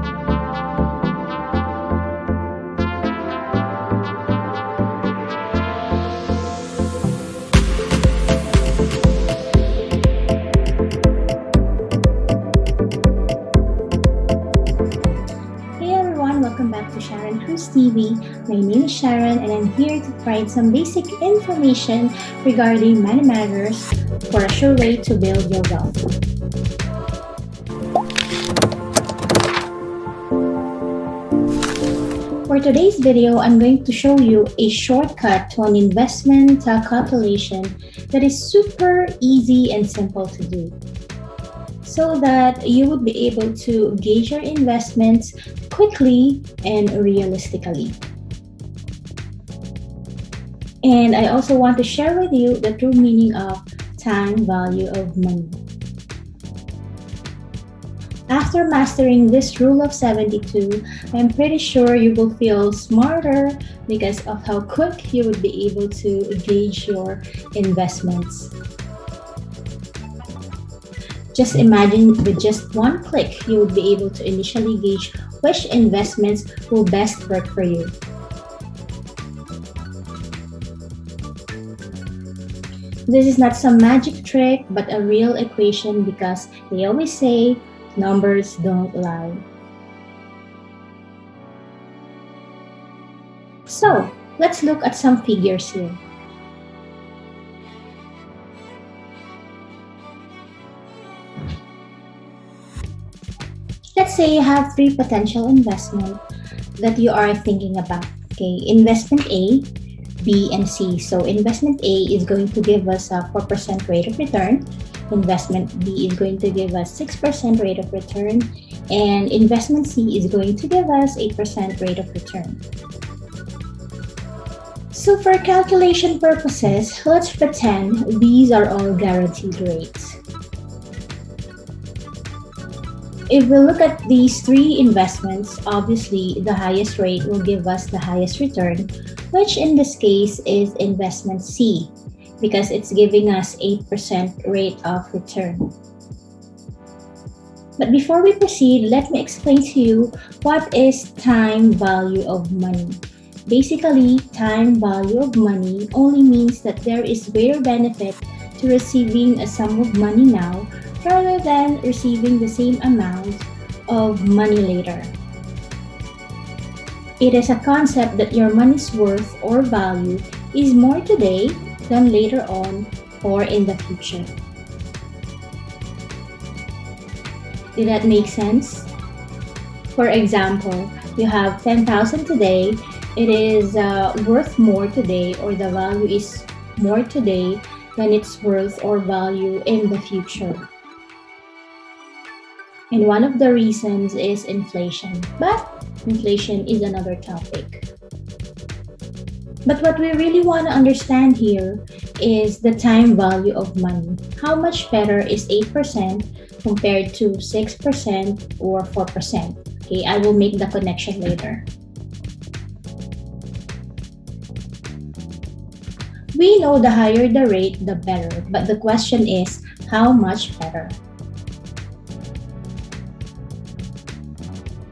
Hey everyone, welcome back to Sharon Cruz TV. My name is Sharon and I'm here to provide some basic information regarding money matters for a sure way to build your wealth. For today's video, I'm going to show you a shortcut to an investment calculation that is super easy and simple to do, so that you would be able to gauge your investments quickly and realistically. And I also want to share with you the true meaning of time value of money. After mastering this rule of 72, I'm pretty sure you will feel smarter because of how quick you would be able to gauge your investments. Just imagine with just one click, you would be able to initially gauge which investments will best work for you. This is not some magic trick, but a real equation because they always say numbers don't lie. So, let's look at some figures here. Let's say you have three potential investments that you are thinking about. Okay, investment A, B, and C. So investment A is going to give us a 4% rate of return. Investment B is going to give us 6% rate of return. And investment C is going to give us 8% rate of return. So for calculation purposes, let's pretend these are all guaranteed rates. If we look at these three investments, obviously the highest rate will give us the highest return, which in this case is investment C, because it's giving us 8% rate of return. But before we proceed, let me explain to you what is time value of money. Basically, time value of money only means that there is greater benefit to receiving a sum of money now rather than receiving the same amount of money later. It is a concept that your money's worth or value is more today than later on or in the future. Did that make sense? For example, you have 10,000 today, it is worth more today, or the value is more today than its worth or value in the future. And one of the reasons is inflation, but inflation is another topic. But what we really want to understand here is the time value of money. How much better is 8% compared to 6% or 4%? Okay, I will make the connection later. We know the higher the rate, the better. But the question is, how much better?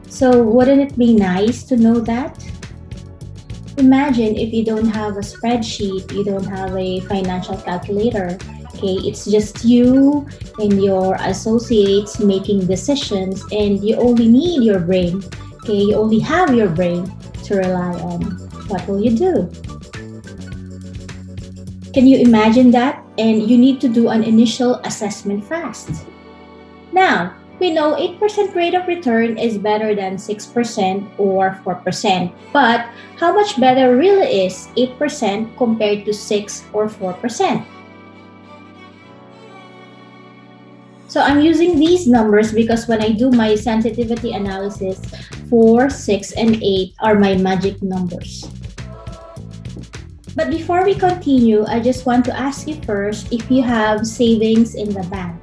So wouldn't it be nice to know that? Imagine if you don't have a spreadsheet, you don't have a financial calculator, okay? It's just you and your associates making decisions and you only need your brain, okay? You only have your brain to rely on. What will you do? Can you imagine that? And you need to do an initial assessment fast. Now, we know 8% rate of return is better than 6% or 4%. But how much better really is 8% compared to 6 or 4%? So I'm using these numbers because when I do my sensitivity analysis, 4, 6, and 8 are my magic numbers. But before we continue, I just want to ask you first if you have savings in the bank.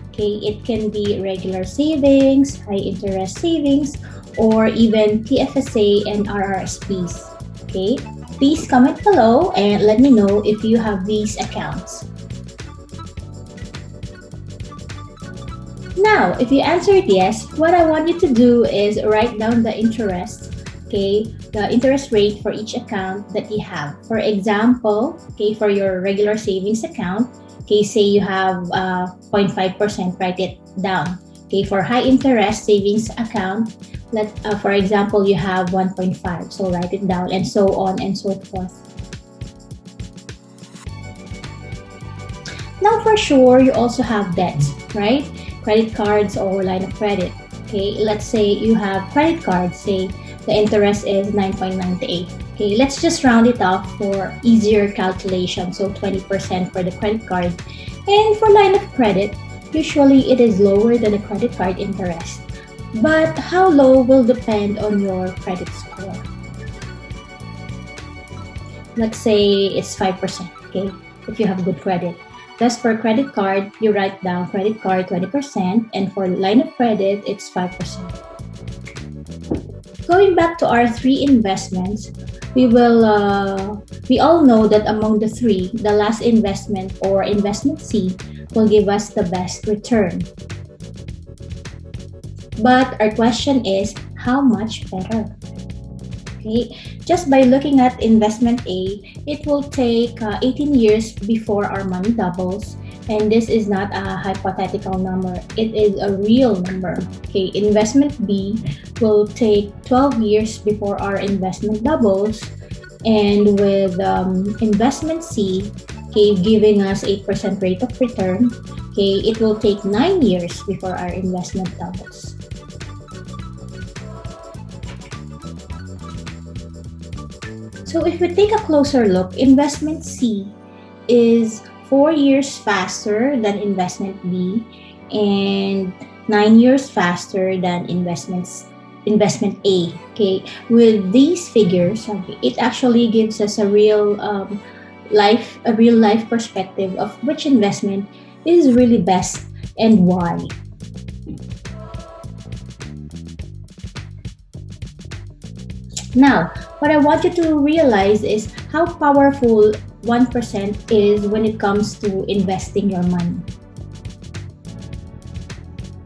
Okay, it can be regular savings, high interest savings, or even TFSA and RRSPs. Okay, please comment below and let me know if you have these accounts. Now, if you answered yes, what I want you to do is write down the interest, okay, the interest rate for each account that you have. For example, okay, for your regular savings account, okay, say you have 0.5%, write it down. Okay, for high interest savings account, for example, you have 1.5, so write it down, and so on and so forth. Now, for sure, you also have debts, right? Credit cards or line of credit. Okay, let's say you have credit cards, say the interest is 9.98. Okay, let's just round it off for easier calculation. So 20% for the credit card. And for line of credit, usually it is lower than the credit card interest. But how low will depend on your credit score. Let's say it's 5%, okay, if you have good credit. Thus, for credit card, you write down credit card 20%, and for line of credit, it's 5%. Going back to our three investments, we all know that among the three, the last investment or investment C will give us the best return. But our question is, how much better? Okay, just by looking at investment A, it will take 18 years before our money doubles. And this is not a hypothetical number. It is a real number. Okay, investment B will take 12 years before our investment doubles. And with investment C, okay, giving us 8% rate of return, okay, it will take 9 years before our investment doubles. So if we take a closer look, investment C is 4 years faster than investment B and 9 years faster than investment A. Okay, with these figures, it actually gives us a real life perspective of which investment is really best and why. Now, what I want you to realize is how powerful 1% is when it comes to investing your money.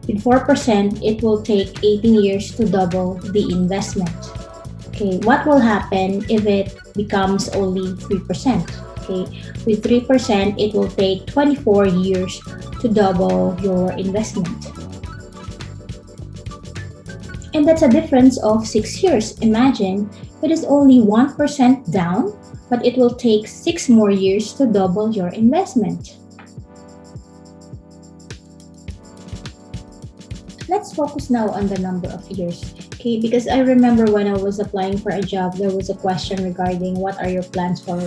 With 4%, it will take 18 years to double the investment. Okay, what will happen if it becomes only 3%? Okay, with 3%, it will take 24 years to double your investment. And that's a difference of 6 years. Imagine, it is only 1% down, but it will take 6 more years to double your investment. Let's focus now on the number of years. Okay, because I remember when I was applying for a job, there was a question regarding what are your plans for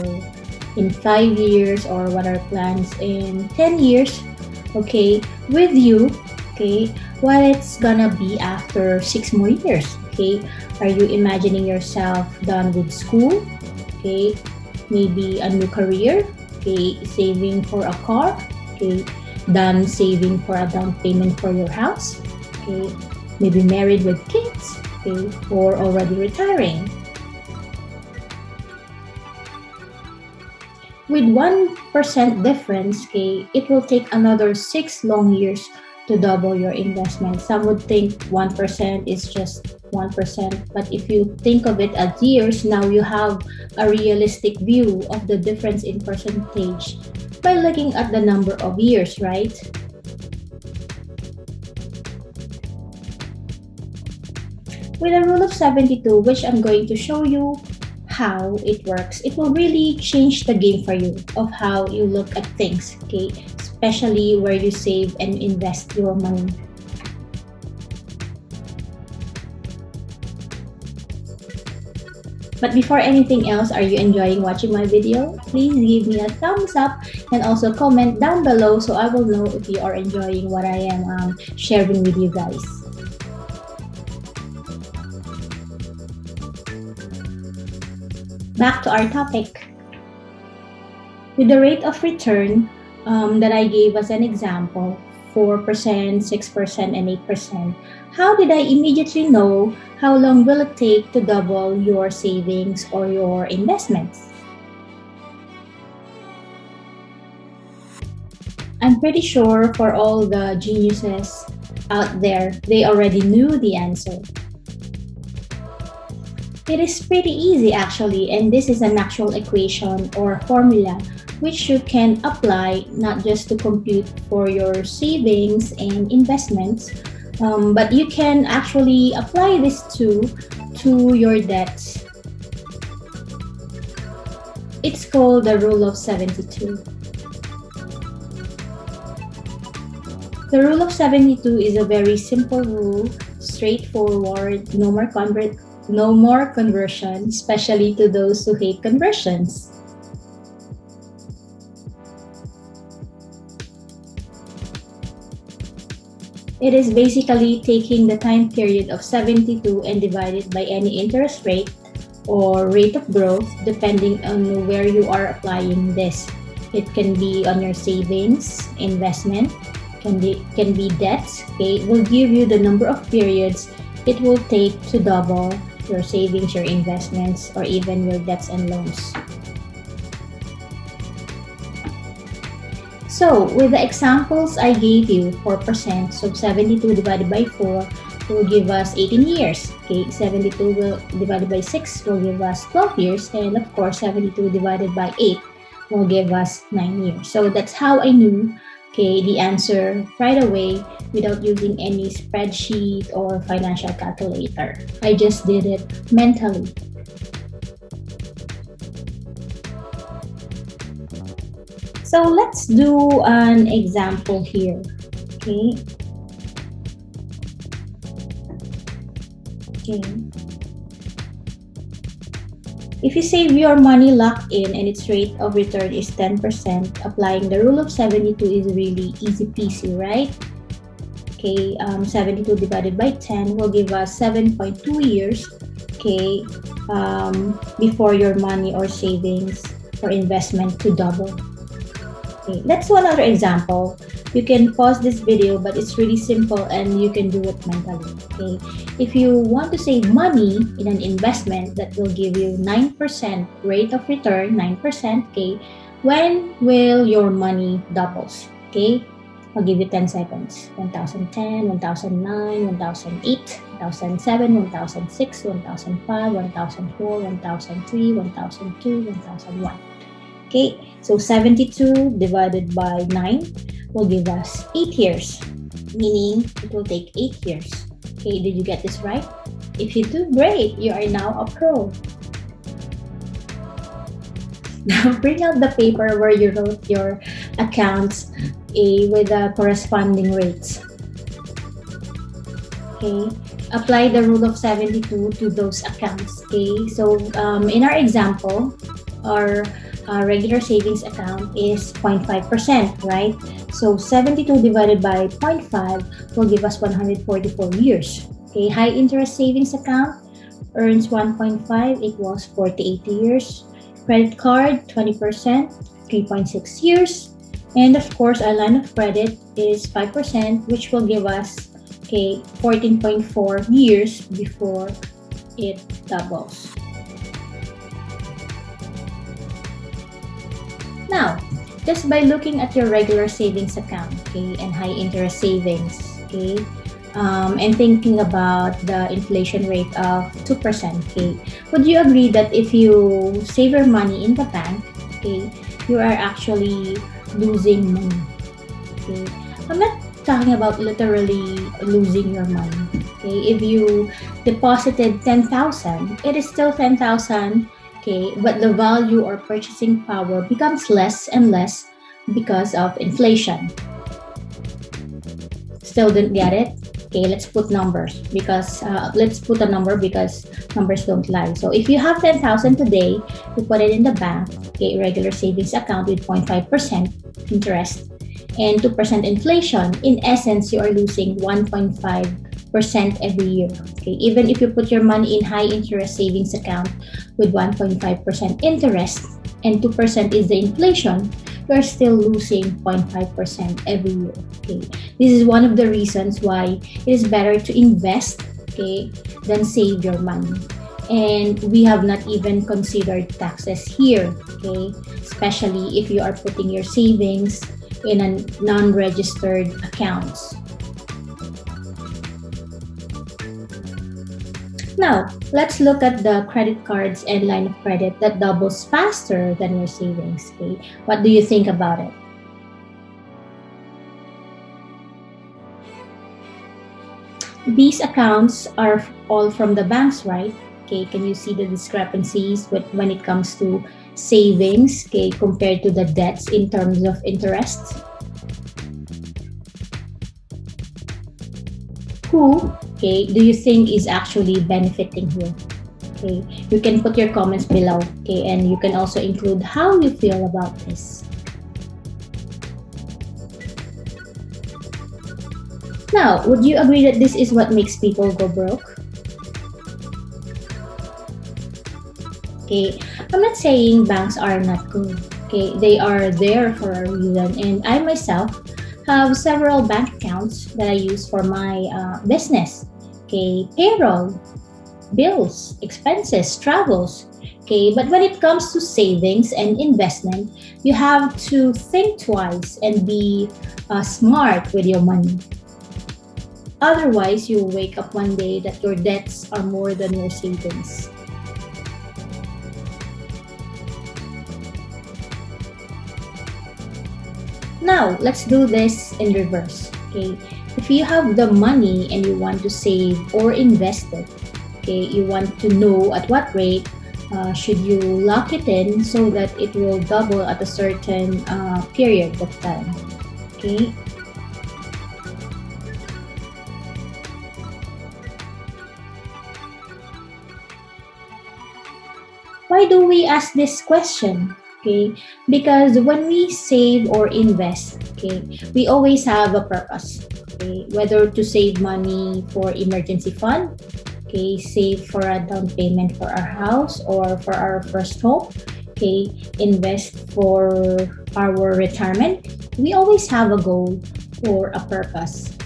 in 5 years or what are plans in 10 years. Okay, with you, okay, what it's gonna be after 6 more years. Okay, are you imagining yourself done with school? Okay, maybe a new career. Okay, saving for a car. Okay, done saving for a down payment for your house. Okay, maybe married with kids. Okay, or already retiring. With 1% difference, okay, it will take another 6 long years to double your investment. Some would think 1% is just 1%, but if you think of it as years, now you have a realistic view of the difference in percentage by looking at the number of years, right? With a rule of 72, which I'm going to show you how it works, it will really change the game for you of how you look at things, okay? Especially where you save and invest your money. But before anything else, are you enjoying watching my video? Please give me a thumbs up and also comment down below so I will know if you are enjoying what I am sharing with you guys. Back to our topic. With the rate of return that I gave as an example, 4%, 6%, and 8%, how did I immediately know how long will it take to double your savings or your investments? I'm pretty sure for all the geniuses out there, they already knew the answer. It is pretty easy actually, and this is an actual equation or formula which you can apply not just to compute for your savings and investments, but you can actually apply this to your debts. It's called the rule of 72. The rule of 72 is a very simple rule, straightforward, no more conversion, especially to those who hate conversions. It is basically taking the time period of 72 and divide it by any interest rate or rate of growth depending on where you are applying this. It can be on your savings, investment, can be debts. Okay, it will give you the number of periods it will take to double your savings, your investments, or even your debts and loans. So with the examples I gave you, 4%, so 72 divided by 4 will give us 18 years. Okay, 72 divided by 6 will give us 12 years. And of course, 72 divided by 8 will give us 9 years. So that's how I knew, okay, the answer right away without using any spreadsheet or financial calculator. I just did it mentally. So let's do an example here. Okay. If you save your money locked in and its rate of return is 10%, applying the rule of 72 is really easy peasy, right? Okay, 72 divided by 10 will give us 7.2 years, okay, before your money or savings or investment to double. Okay, let's do another example. You can pause this video, but it's really simple and you can do it mentally. Okay, if you want to save money in an investment that will give you 9% rate of return, 9%, okay, when will your money doubles? Okay, I'll give you 10 seconds. 1010, 1009, 1008, 1007, 1006, 1005, 1004, 1003, 1002, 1001. Okay, so 72 divided by 9 will give us 8 years, meaning it will take 8 years. Okay, did you get this right? If you do, great, you are now a pro. Now bring out the paper where you wrote your accounts with the corresponding rates. Okay, apply the rule of 72 to those accounts. Okay, so in our example, our regular savings account is 0.5%, right? So 72 divided by 0.5 will give us 144 years. Okay, high interest savings account earns 1.5 equals 48 years. Credit card, 20%, 3.6 years. And of course, our line of credit is 5%, which will give us, okay, 14.4 years before it doubles. Now, just by looking at your regular savings account, okay, and high interest savings, okay, and thinking about the inflation rate of 2%, okay, would you agree that if you save your money in the bank, okay, you are actually losing money? Okay, I'm not talking about literally losing your money. Okay, if you deposited 10,000, it is still 10,000. Okay, but the value or purchasing power becomes less and less because of inflation. Still didn't get it? Okay, let's put numbers because let's put a number because numbers don't lie. So if you have 10,000 today, you put it in the bank, okay, regular savings account with 0.5% interest and 2% inflation. In essence, you are losing 1.5% every year. Okay, even if you put your money in high interest savings account with 1.5% interest and 2% is the inflation, you are still losing 0.5% every year. Okay, this is one of the reasons why it is better to invest, okay, than save your money. And we have not even considered taxes here, okay, especially if you are putting your savings in a non-registered accounts. Now, let's look at the credit cards and line of credit that doubles faster than your savings. Okay, what do you think about it? These accounts are all from the banks, right? Okay, can you see the discrepancies when it comes to savings, okay, compared to the debts in terms of interest? Who, okay, do you think is actually benefiting here? Okay, you can put your comments below, okay, and you can also include how you feel about this. Now, would you agree that this is what makes people go broke? Okay, I'm not saying banks are not good. Okay, they are there for a reason, and I myself have several bank accounts that I use for my business. Okay, payroll, bills, expenses, travels. Okay, but when it comes to savings and investment, you have to think twice and be smart with your money. Otherwise, you'll wake up one day that your debts are more than your savings. Now, let's do this in reverse. Okay, if you have the money and you want to save or invest it, okay, you want to know at what rate should you lock it in so that it will double at a certain period of time. Okay, why do we ask this question? Okay, because when we save or invest, okay, we always have a purpose. Okay, whether to save money for emergency fund, okay, save for a down payment for our house or for our first home, okay, invest for our retirement. We always have a goal or a purpose.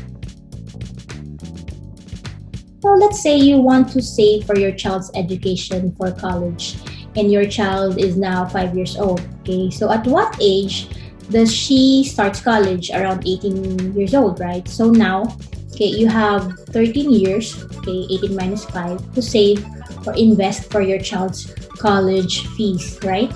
So let's say you want to save for your child's education for college and your child is now 5 years old. Okay, so at what age does she start college? Around 18 years old, right? So now, okay, you have 13 years, okay, 18 minus 5 to save or invest for your child's college fees, right?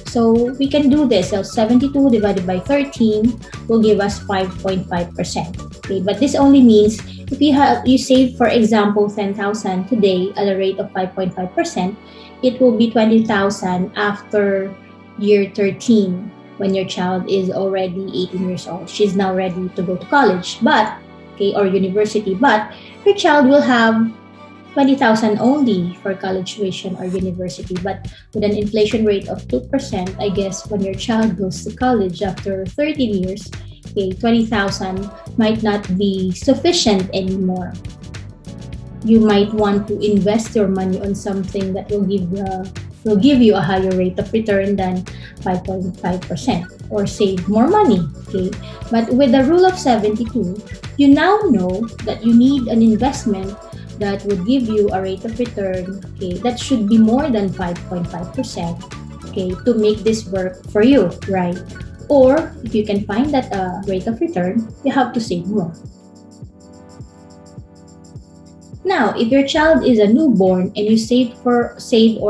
So we can do this. So 72 divided by 13 will give us 5.5%. Okay, but this only means if you save, for example, 10,000 today at a rate of 5.5%, it will be 20,000 after year 13 when your child is already 18 years old. She's now ready to go to college, but okay, or university, but your child will have 20,000 only for college tuition or university. But with an inflation rate of 2%, I guess when your child goes to college after 13 years, okay, 20,000 might not be sufficient anymore. You might want to invest your money on something that will give you a higher rate of return than 5.5% or save more money. Okay, but with the rule of 72, you now know that you need an investment that would give you a rate of return, okay, that should be more than 5.5%, okay, to make this work for you, right? Or if you can find that rate of return, you have to save more. Now, if your child is a newborn and you save or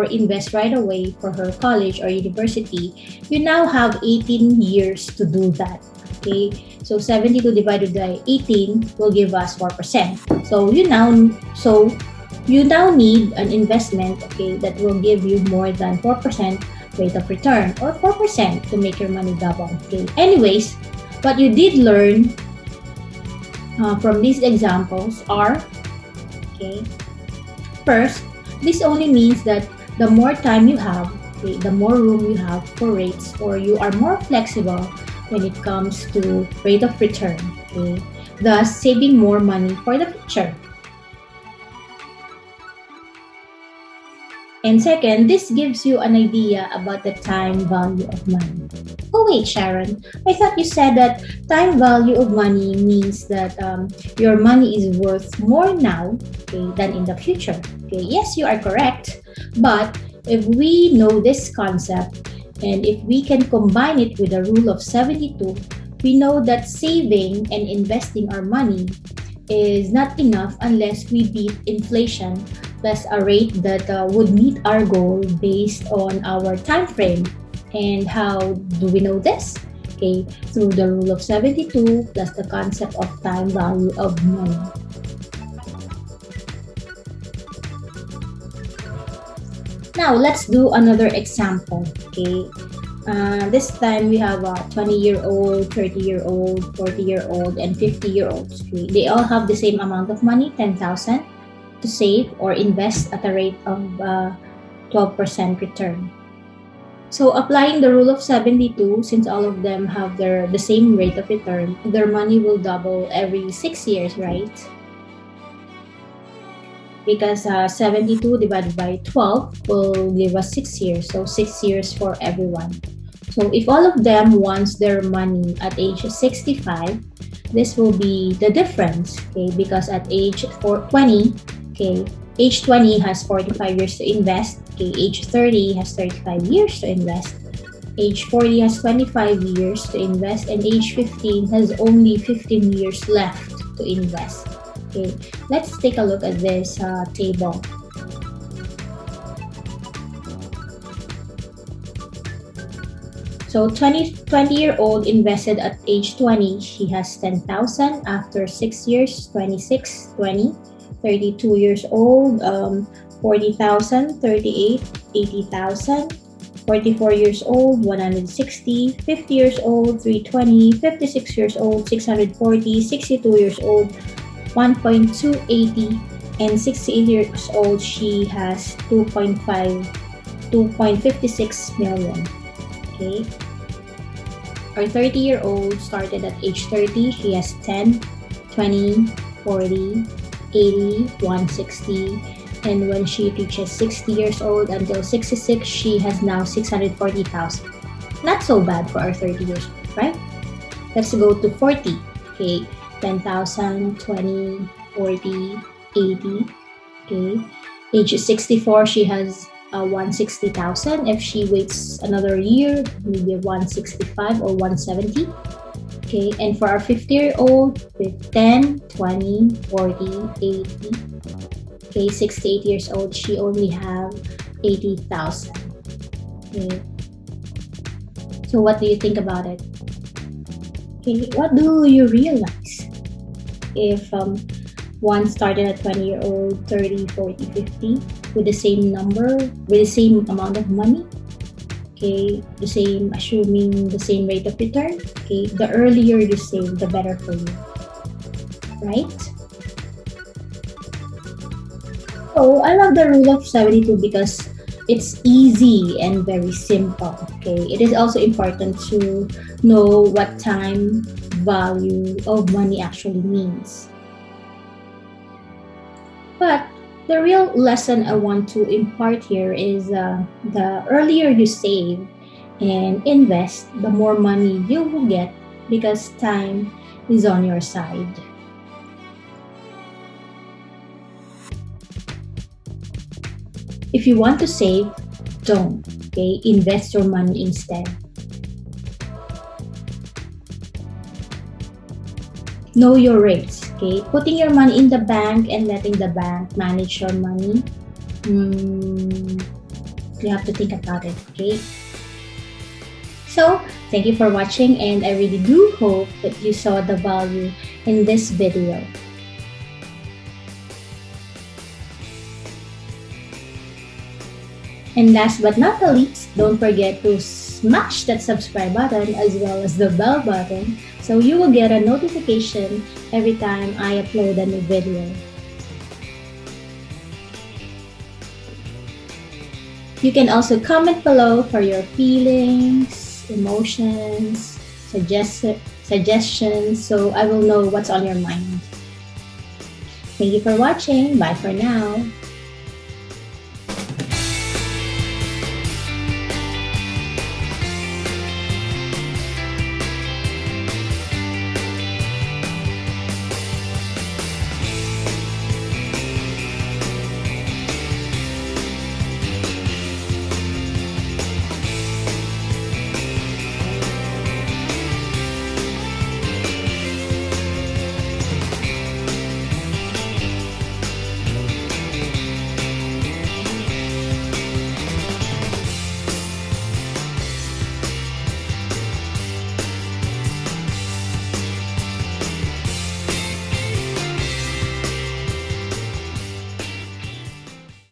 invest right away for her college or university, you now have 18 years to do that. Okay, so 72 divided by 18 will give us 4%. So you now need an investment, okay, that will give you more than 4% rate of return or 4% to make your money double. Okay. Anyways, what you did learn from these examples are, okay, first, this only means that the more time you have, okay, the more room you have for rates, or you are more flexible when it comes to rate of return, okay, thus saving more money for the future. And second, this gives you an idea about the time value of money. Oh wait, Sharon, I thought you said that time value of money means that your money is worth more now, okay, than in the future. Okay, yes, you are correct. But if we know this concept and if we can combine it with the rule of 72, we know that saving and investing our money is not enough unless we beat inflation plus a rate that would meet our goal based on our time frame. And how do we know this? Okay, through the rule of 72 plus the concept of time value of money. Now, let's do another example. Okay, this time we have a 20-year-old, 30-year-old, 40-year-old, and 50-year-olds. Okay? They all have the same amount of money, 10,000, to save or invest at a rate of 12% return. So applying the rule of 72, since all of them have the same rate of return, their money will double every 6 years, right? Because 72 divided by 12 will give us 6 years. So 6 years for everyone. So if all of them wants their money at age 65, this will be the difference, okay? Because at age 20, okay, age 20 has 45 years to invest, okay, age 30 has 35 years to invest, age 40 has 25 years to invest, and age 15 has only 15 years left to invest. Okay, let's take a look at this table. So 20-year-old invested at age 20, she has 10,000. After 6 years, 26, 20. 32 years old, 40,000. 38, 80,000. 44 years old, 160. 50 years old, 320. 56 years old, 640. 62 years old, 1.280, and 68 years old, she has 2.56 million. Okay. Our 30-year-old started at age 30. She has 10, 20, 40, 80, 160. And when she reaches 60 years old until 66, she has now 640,000. Not so bad for our 30 years old, right? Let's go to 40. Okay. 10,000, 20, 40, 80. Okay. Age 64, she has 160,000. If she waits another year, maybe 165 or 170. Okay. And for our 50-year-old, with 10, 20, 40, 80. Okay. 68 years old, she only have 80,000. Okay. So what do you think about it? Okay. What do you realize? If one started at 20-year-old, 30, 40, 50 with the same number, with the same amount of money, okay, assuming the same rate of return, okay, the earlier you save, the better for you, right? So I love the rule of 72 because it's easy and very simple, okay? It is also important to know what time value of money actually means. But the real lesson I want to impart here is the earlier you save and invest, the more money you will get because time is on your side. If you want to save, don't, okay? Invest your money instead. Know your rates, okay? Putting your money in the bank and letting the bank manage your money, you have to think about it, okay? So, thank you for watching, and I really do hope that you saw the value in this video. And last but not the least, don't forget to smash that subscribe button as well as the bell button so you will get a notification every time I upload a new video. You can also comment below for your feelings, emotions, suggestions, so I will know what's on your mind. Thank you for watching. Bye for now.